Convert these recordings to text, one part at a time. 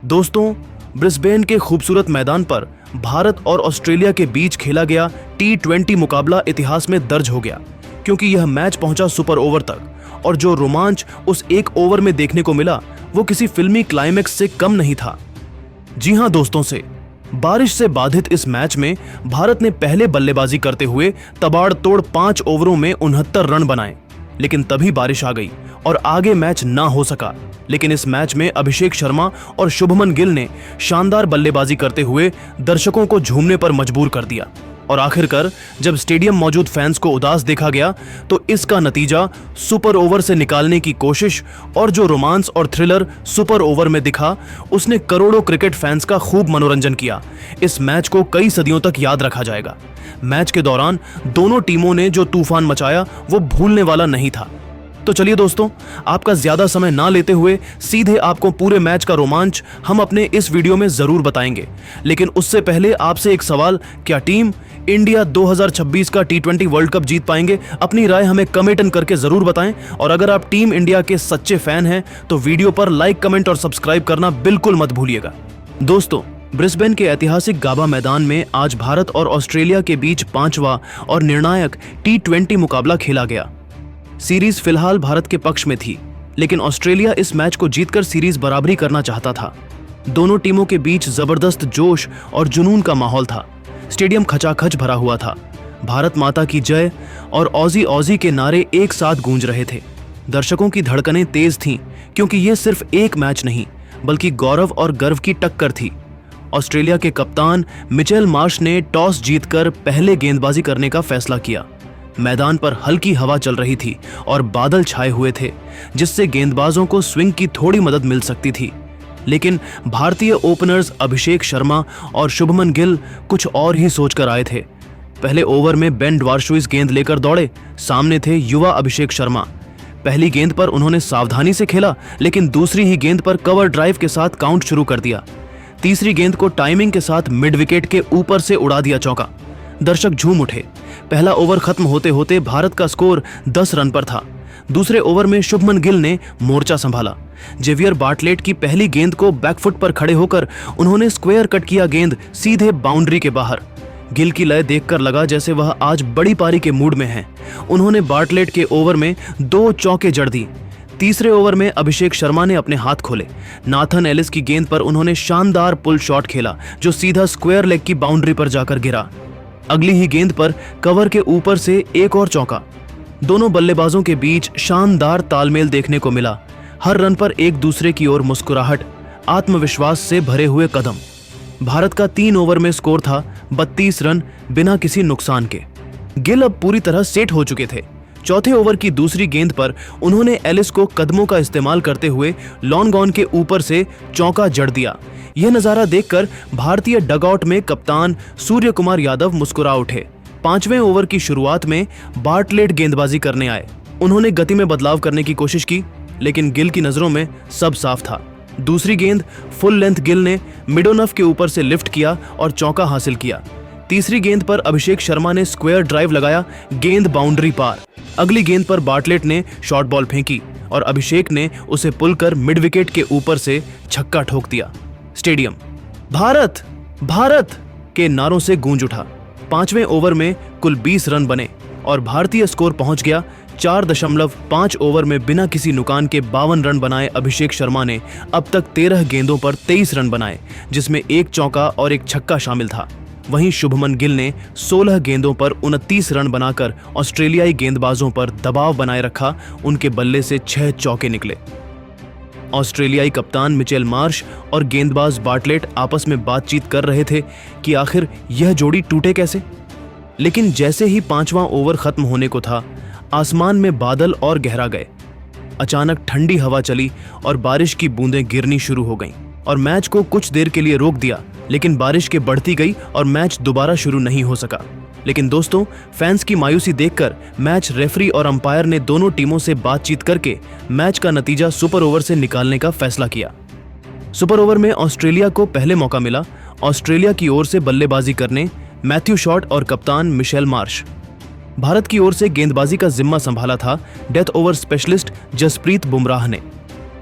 दोस्तों, ब्रिस्बेन के खूबसूरत मैदान पर भारत और ऑस्ट्रेलिया के बीच खेला गया T20 मुकाबला इतिहास में दर्ज हो गया, क्योंकि यह मैच पहुंचा सुपर ओवर तक और जो रोमांच उस एक ओवर में देखने को मिला वो किसी फिल्मी क्लाइमेक्स से कम नहीं था। जी हां दोस्तों, बारिश से बाधित इस मैच में भारत ने पहले बल्लेबाजी करते हुए तबाड़तोड़ 5 ओवरों में 69 रन बनाए, लेकिन तभी बारिश आ गई और आगे मैच ना हो सका। लेकिन इस मैच में अभिषेक शर्मा और शुभमन गिल ने शानदार बल्लेबाजी करते हुए दर्शकों को झूमने पर मजबूर कर दिया और आखिरकार जब स्टेडियम मौजूद फैंस को उदास देखा गया तो इसका नतीजा सुपर ओवर से निकालने की कोशिश और जो रोमांस और थ्रिलर सुपर ओवर में दिखा उसने करोड़ों क्रिकेट फैंस का खूब मनोरंजन किया। इस मैच को कई सदियों तक याद रखा जाएगा। मैच के दौरान दोनों टीमों ने जो तूफान मचाया वो भूलने वाला नहीं था। तो चलिए दोस्तों, आपका ज्यादा समय ना लेते हुए सीधे आपको पूरे मैच का रोमांच हम अपने इस वीडियो में जरूर बताएंगे। लेकिन उससे पहले आपसे एक सवाल, क्या टीम इंडिया 2026 का T20 वर्ल्ड कप जीत पाएंगे? अपनी राय हमें कमेंट करके जरूर बताएं और अगर आप टीम इंडिया के सच्चे फैन हैं तो वीडियो पर लाइक, कमेंट और सब्सक्राइब करना बिल्कुल मत भूलिएगा। दोस्तों, ब्रिस्बेन के ऐतिहासिक गाबा मैदान में आज भारत और ऑस्ट्रेलिया के बीच 5वां और निर्णायक T20 मुकाबला खेला गया। सीरीज फिलहाल भारत के पक्ष में थी, लेकिन ऑस्ट्रेलिया इस मैच को जीतकर सीरीज बराबरी करना चाहता था। दोनों टीमों के बीच जबरदस्त जोश और जुनून का माहौल था। स्टेडियम खचाखच भरा हुआ था। भारत माता की जय और ऑजी ऑजी के नारे एक साथ गूंज रहे थे। दर्शकों की धड़कनें तेज थीं, क्योंकि यह सिर्फ एक मैच नहीं बल्कि गौरव और गर्व की टक्कर थी। ऑस्ट्रेलिया के कप्तान मिचेल मार्श ने टॉस जीतकर पहले गेंदबाजी करने का फैसला किया। मैदान पर हल्की हवा चल रही थी और बादल छाए हुए थे, जिससे गेंदबाजों को स्विंग की थोड़ी मदद मिल सकती थी। लेकिन भारतीय ओपनर्स अभिषेक शर्मा और शुभमन गिल कुछ और ही सोचकर आए थे। पहले ओवर में बेन ड्वार्शुइस गेंद लेकर दौड़े। सामने थे युवा अभिषेक शर्मा। पहली गेंद पर उन्होंने सावधानी से खेला, लेकिन दूसरी ही गेंद पर कवर ड्राइव के साथ काउंट शुरू कर दिया। तीसरी गेंद को टाइमिंग के साथ मिड विकेट के ऊपर से उड़ा दिया चौका। दर्शक झूम उठे। पहला ओवर खत्म होते होते भारत का स्कोर 10 रन पर था। दूसरे ओवर में शुभमन गिल ने मोर्चा संभाला। जेवियर बार्टलेट की पहली गेंद को बैकफुट पर खड़े होकर उन्होंने स्क्वायर कट किया गेंद सीधे बाउंड्री के बाहर। गिल की लय देखकर लगा जैसे वह आज बड़ी पारी के मूड में हैं। उन्होंने बार्टलेट के ओवर में 2 चौके जड़ दी। तीसरे ओवर में अभिषेक शर्मा ने अपने हाथ खोले। नाथन एलिस की गेंद पर उन्होंने शानदार पुल शॉट खेला, जो सीधा स्क्वायर लेग की बाउंड्री पर जाकर गिरा। अगली ही गेंद पर कवर के ऊपर से एक और चौका। दोनों बल्लेबाजों के बीच शानदार तालमेल देखने को मिला। हर रन पर एक दूसरे की ओर मुस्कुराहट, आत्मविश्वास से भरे हुए कदम। भारत का 3 ओवर में स्कोर था 32 रन बिना किसी नुकसान के। गिल अब पूरी तरह सेट हो चुके थे। चौथे ओवर की दूसरी गेंद पर उन्होंने एलिस को कदमों का इस्तेमाल करते हुए लॉन्ग ऑन के ऊपर से चौका जड़ दिया। यह नजारा देखकर भारतीय डगआउट में कप्तान सूर्य कुमार यादव मुस्कुरा उठे। 5वें ओवर की शुरुआत में बार्टलेट गेंदबाजी करने आए। उन्होंने गति में बदलाव करने की कोशिश की, लेकिन गिल की नजरों में सब साफ था। दूसरी गेंद फुल लेंथ गिल ने मिडोनफ के ऊपर से लिफ्ट किया और चौका हासिल किया। तीसरी गेंद पर अभिषेक शर्मा ने स्क्वायर ड्राइव लगाया, गेंद बाउंड्री पार। अगली गेंद पर बार्टलेट ने शॉर्ट बॉल फेंकी और अभिषेक ने उसे पुल कर मिड विकेट के ऊपर से छक्का ठोक दिया। स्टेडियम भारत भारत के नारों से गूंज उठा। 5वें ओवर में कुल 20 रन बने और भारतीय स्कोर पहुंच गया 4.5 ओवर में बिना किसी नुकसान के 52 रन बनाए अभिषेक शर्मा ने अब तक 13 गेंदों पर 23 रन बनाए, जिसमें एक चौका और एक छक्का शामिल था। वहीं शुभमन गिल ने 16 गेंदों पर 29 रन बनाकर ऑस्ट्रेलियाई गेंदबाजों पर दबाव बनाए रखा। उनके बल्ले से 6 चौके निकले। ऑस्ट्रेलियाई कप्तान मिचेल मार्श और गेंदबाज बार्टलेट आपस में बातचीत कर रहे थे कि आखिर यह जोड़ी टूटे कैसे। लेकिन जैसे ही 5वां ओवर खत्म होने को था, आसमान में बादल और गहरा गए। अचानक ठंडी हवा चली और बारिश की बूंदें गिरनी शुरू हो गईं और मैच को कुछ देर के लिए रोक दिया। लेकिन बारिश के बढ़ती गई और मैच दोबारा शुरू नहीं हो सका। लेकिन दोस्तों, फैंस की मायूसी देखकर मैच रेफरी और अंपायर ने दोनों टीमों से बातचीत करके मैच का नतीजा सुपर ओवर से निकालने का फैसला किया। सुपर ओवर में ऑस्ट्रेलिया को पहले मौका मिला। ऑस्ट्रेलिया की ओर से बल्लेबाजी करने मैथ्यू शॉट और कप्तान मिशेल मार्श। भारत की ओर से गेंदबाजी का जिम्मा संभाला था death over specialist Jasprit Bumrah ने।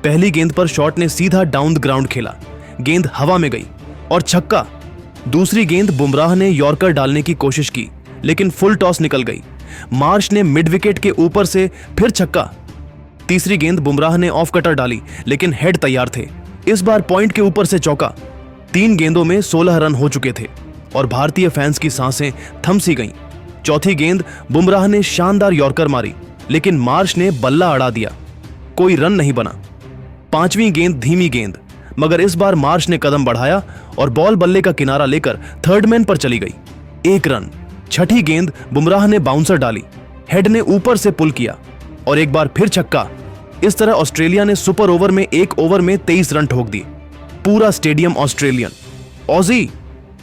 पहली गेंद पर शॉट ने सीधा डाउन द ग्राउंड खेला। गेंद हवा में गई और छक्का। दूसरी गेंद बुमराह ने यॉर्कर डालने की कोशिश की लेकिन फुल टॉस निकल गई। मार्श ने मिड विकेट के ऊपर से फिर छक्का। तीसरी गेंद बुमराह ने ऑफ कटर डाली लेकिन हेड तैयार थे। इस बार पॉइंट के ऊपर से चौका। 3 गेंदों में 16 रन हो चुके थे और भारतीय फैंस की सांसें थम सी गईं। चौथी गेंद बुमराह ने शानदार यॉर्कर मारी लेकिन मार्श ने बल्ला अड़ा दिया, कोई रन नहीं बना। 5वीं गेंद धीमी गेंद, मगर इस बार मार्श ने कदम बढ़ाया और बॉल बल्ले का किनारा लेकर थर्ड मैन पर चली गई, 1 रन। 6ठी गेंद बुमराह ने बाउंसर डाली, हेड ने ऊपर से पुल किया और एक बार फिर छक्का। इस तरह ऑस्ट्रेलिया ने सुपर ओवर में 1 ओवर में 23 रन ठोक दिए। पूरा स्टेडियम ऑस्ट्रेलियन ऑजी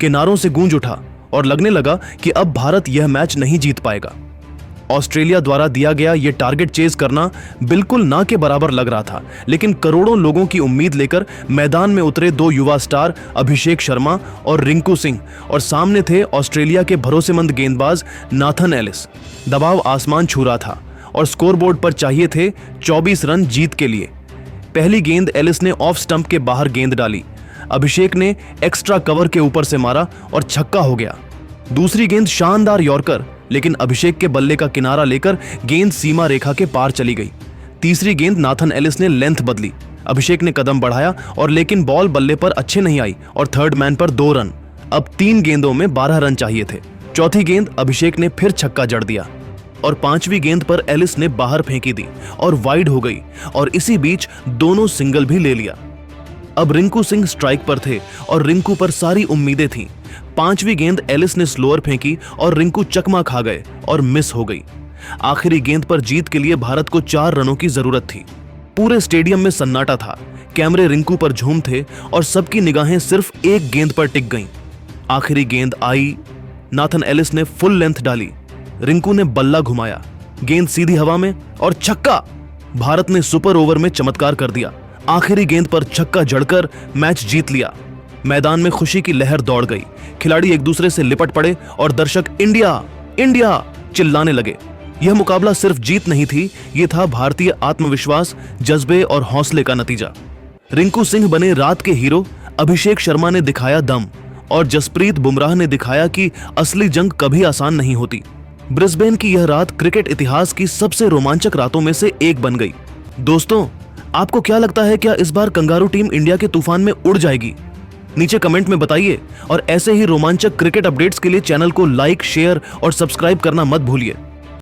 के नारों से गूंज उठा और लगने लगा कि अब भारत यह मैच नहीं जीत पाएगा। ऑस्ट्रेलिया द्वारा दिया गया यह टारगेट चेज करना बिल्कुल ना के बराबर लग रहा था, लेकिन करोड़ों लोगों की उम्मीद लेकर मैदान में उतरे 2 युवा स्टार अभिषेक शर्मा और रिंकू सिंह, और सामने थे ऑस्ट्रेलिया के भरोसेमंद गेंदबाज नाथन एलिस। दबाव आसमान छू रहा था और स्कोरबोर्ड पर चाहिए थे 24 रन जीत के लिए। पहली गेंद एलिस ने ऑफ स्टंप के बाहर गेंद डाली, अभिषेक ने एक्स्ट्रा कवर के ऊपर से मारा और छक्का हो गया। दूसरी गेंद शानदार यॉर्कर, लेकिन अभिषेक के बल्ले का किनारा लेकर गेंद सीमा रेखा के पार चली गई। तीसरी गेंद नाथन एलिस ने लेंथ बदली, अभिषेक ने कदम बढ़ाया और लेकिन बॉल बल्ले पर अच्छे नहीं आई और थर्ड मैन पर 2 रन। अब 3 गेंदों में 12 रन चाहिए थे। चौथी गेंद अभिषेक ने फिर छक्का जड़ दिया और 5वीं गेंद पर एलिस ने बाहर फेंकी दी और वाइड हो गई, और इसी बीच दोनों सिंगल भी ले लिया। अब रिंकू सिंह स्ट्राइक पर थे और रिंकू पर सारी उम्मीदें थीं। 5वीं गेंद एलिस ने स्लोअर फेंकी और रिंकू चकमा खा गए और मिस हो गई। आखिरी गेंद पर जीत के लिए भारत को 4 रनों की जरूरत थी। पूरे स्टेडियम में सन्नाटा था, कैमरे रिंकू पर झूम थे और सबकी निगाहें सिर्फ एक गेंद पर टिक गईं। आखिरी गेंद आई, नाथन एलिस ने फुल लेंथ डाली, रिंकू ने बल्ला घुमाया, गेंद सीधी हवा में और छक्का। भारत ने सुपर ओवर में चमत्कार कर दिया। आखिरी गेंद पर छक्का जड़कर मैच जीत लिया। मैदान में खुशी की लहर दौड़ गई, खिलाड़ी एक दूसरे से लिपट पड़े और दर्शक इंडिया इंडिया चिल्लाने लगे। यह मुकाबला सिर्फ जीत नहीं थी, यह था भारतीय आत्मविश्वास, जज्बे और हौसले का नतीजा। रिंकू सिंह बने रात के हीरो, अभिषेक शर्मा ने दिखाया दम और जसप्रीत बुमराह ने दिखाया कि असली जंग कभी आसान नहीं होती। ब्रिस्बेन की यह रात क्रिकेट इतिहास की सबसे रोमांचक रातों में से एक बन गई। दोस्तों, आपको क्या लगता है, क्या इस बार कंगारू टीम इंडिया के तूफान में उड़ जाएगी? नीचे कमेंट में बताइए और ऐसे ही रोमांचक क्रिकेट अपडेट्स के लिए चैनल को लाइक, शेयर और सब्सक्राइब करना मत भूलिए।